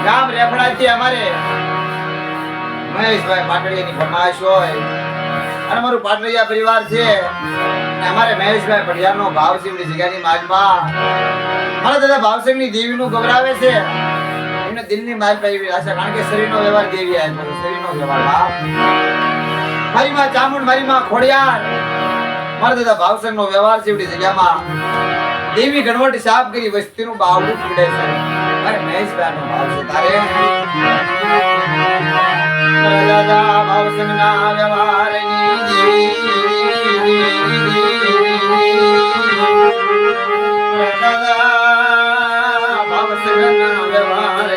ગામ રેફડાથી અમારે મહેશભાઈ પાટડિયાની ફરમાઈશ હોય અને મારું પાટડિયા પરિવાર છે અને અમારે મહેશભાઈ પડિયાનો ભાવસિંહની જગ્યાની માગમાં મારા દાદા ભાવસિંહની દેવીનું ગૌરાવે છે એમને દિલની માગ પાવી આશા કારણ કે શરીરનો વ્યવહાર દેવી આપ્યો શરીરનો વ્યવહાર બાપ મારી માં ચામુંડ મારી માં ખોડિયાર મારા દાદા ભાવસિંહનો વ્યવહાર છે એવી જગ્યામાં દેવી ગણવટ સાફ કરી વસ્તીનું બાવડું પીડે છે અરે મહેશભાઈનો ભાવ છે તારે દાદા ભાવસિંહના વ્યવહારની દાદા ભાવસિંહના વ્યવહારની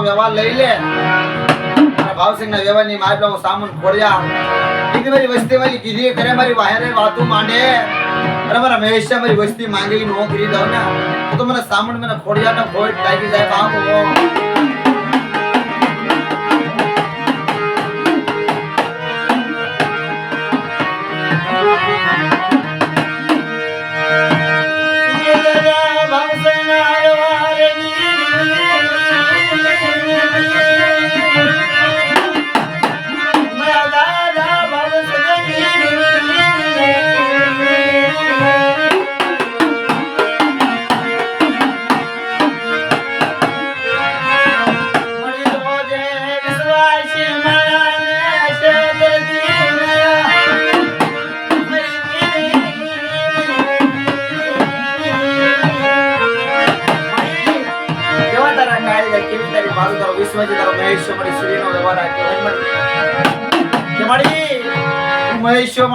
વ્યવહાર લઈ લે ભાવસિંહના વ્યવહારની મારી હું સામાન ખોળ્યા કીધી મારી વસ્તી મારી કીધી કરે મારી વાહેરે વાતો માંડે અને મારા મહેશ મારી વસ્તી માંગી નો કરી દઉં ને તો મને સામાન મને ખોળ્યા ને ખોટ લાગી જાય બાપો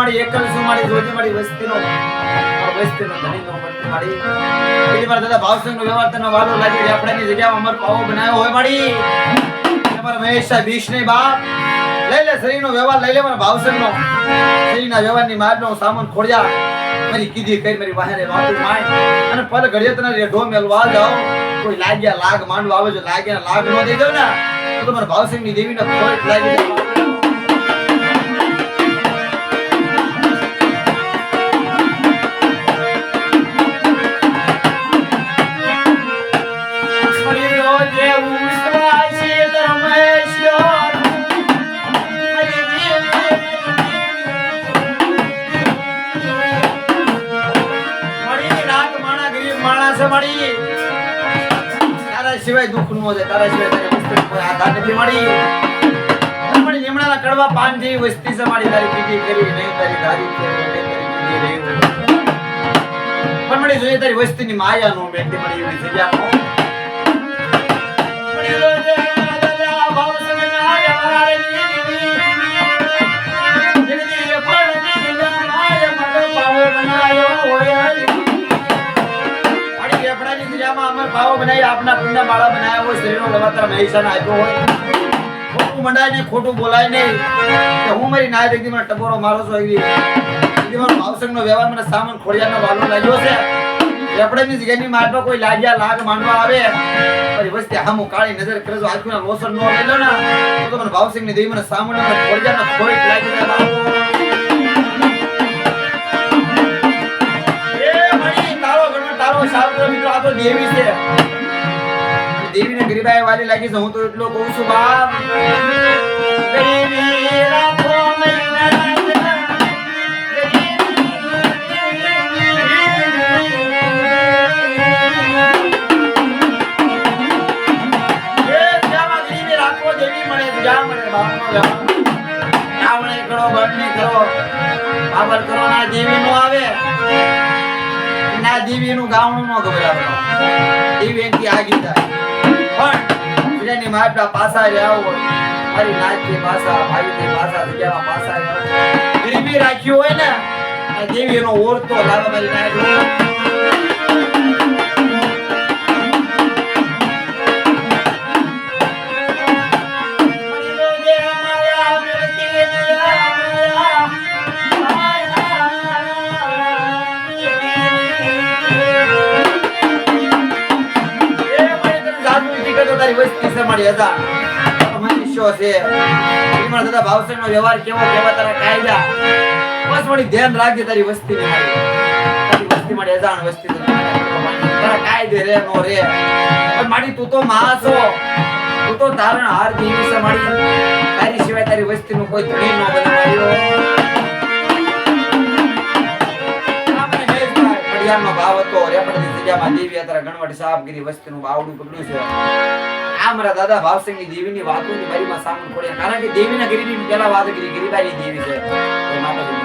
મારી એકલ શું મારી જોજે મારી વસ્તીનો ધણી નો પડતી મારી પેલી વાર દાદા ભાવસિંહનો વ્યવહાર તને વાલો લાગી આપણાની જગ્યામાં અમર પાવો બનાવ્યો હોય મારી તમારા મહેશ ભીષ ને બાપ લઈ લે શરીરનો વ્યવહાર લઈ લે મારા ભાવસિંહનો શરીરના વ્યવહારની મારનો સામાન ખોળ્યા મારી કીધી કઈ મારી વાહરે વાતું માય અને પલ ઘડિયા તને રેઢો મેલવા જાવ કોઈ લાગ્યા લાગ માંડવા આવે જો લાગ્યા લાગ નો દઈ દો ને તો તમારા ભાવસિંહની દેવીને ખોટ લાગી જાય સિવાય દુઃખ નો છે તારા સિવાય તારી વસ્તી કોઈ આધાર નથી મળી તમારી લીમડાના કડવા પાન જેવી વસ્તી છે મારી તારી કીધી કરી નહીં તારી ધારી કે નહીં તારી કીધી રહી પણ મળી જોઈએ તારી વસ્તીની માયા નો બેઠી મળી એવી જગ્યા નો મળી જોઈએ દાદા ભાવસિંહના વ્યવહારની જગદી પડની માયા મનો પાવો બનાયો હોય ભાવો બનાવી આપના પુણ્ય માળા બનાવ્યા હોય શરીરનો લવાતર મહેશાન આપ્યો હોય ખોટું મંડાય ને ખોટું બોલાય નહીં કે હું મારી નાય દેખી મને ટપોરો મારો છો એવી મારો ભાવસિંહનો વ્યવહાર મને સામાન ખોડિયાનો વાલો લાગ્યો છે રેપડાની જગ્યાની મારનો કોઈ લાગ્યા લાગ માંડવા આવે મારી વસ્તી હામું કાળી નજર કરજો આખુના લોસન નો લઈ લો ને તો મને ભાવસિંહની દેવી મને સામાન ખોડિયાનો ખોટ લાગી જાય બાપુ દેવી છે દેવીને ગરીબાઈ વાલી લાગી છે હું તો એટલો કહું છું બાપ ગરીબી રાખો મૈના દેવી મળે જ્યાં મળે બાપનો આવણે કરો બળની કરો બાબર કરો ના દેવી નો આવે ના દેવીનું ગાવણું નો ગભરાવો દેવી એનથી આગી થાય પણ બીજાની માપડા પાસા રહ્યા હોય મારી નાચની પાસા ભાઈની પાસા જગ્યામાં પાસા ગરીબી રાખ્યું હોય ને આ દેવી એનો ઓરતો લાવે મારી નાચ હવે તો તારી વસ્તી છે મારી હજાર મનુષ્યો છે મારા દાદા ભાવસંગનો વ્યવહાર કેવા તારા કાયદા બસ મારી ધ્યાન રાખજે તારી વસ્તીની તારી વસ્તી મારી હજાર વસ્તી તારા કાયદે રે નો રે પણ મારી તું તો માં છો તું તો તારણ હાર દેવી છે મારી તારી સિવાય તારી વસ્તીનું કોઈ ધણી ન બનાવ્યો નો ભાવ હતો રેપડની જગ્યામાં દેવી અત્યારે ગણવટ સાહેબગીરી વસ્તીનું બાવડું પકડ્યું છે આ મારા દાદા ભાવસિંહની દેવીની વાતોની બારીમાં સામું પડ્યા કારણ કે દેવીના ગીરીની પેલા વાત કરી ગીરીબાઈની દેવી છે માતાજી